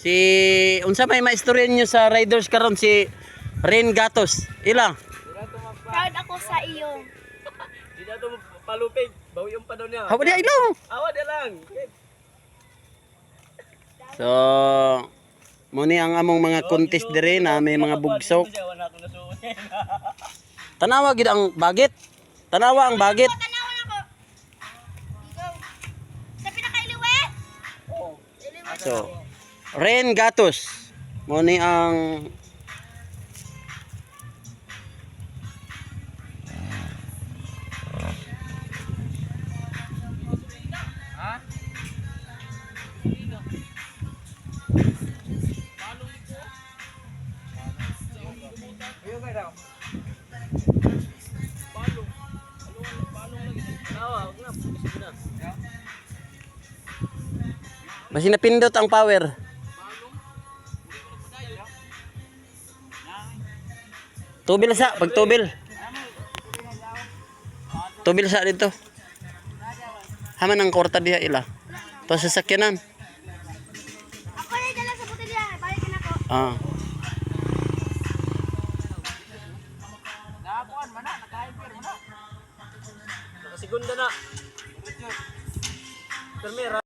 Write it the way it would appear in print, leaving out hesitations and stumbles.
Si unsa may maistorya niyo sa riders karon si Ren Gatos. Ila. Proud ako sa iyo. Di na to palupig. Bawi yung pa daw niya. Hawa dia ilo. Awa dia lang. So muni ang among mga contest dire na may mga bugsok. Tanawa gid ang bagit. Tanawa ang bagit. Tanawan ako. Ikaw. Sa pinakailiwe? Oo. So Ren Gatos. Muni ang Basi napindot ang power. Tubil sa, pag tubil. Tubil sa dito. Haman ang korta diha ila. To sa sakyanan. Ako na dala sa botelya. Balikin ako. Ah. Nakasegunda na. Permera.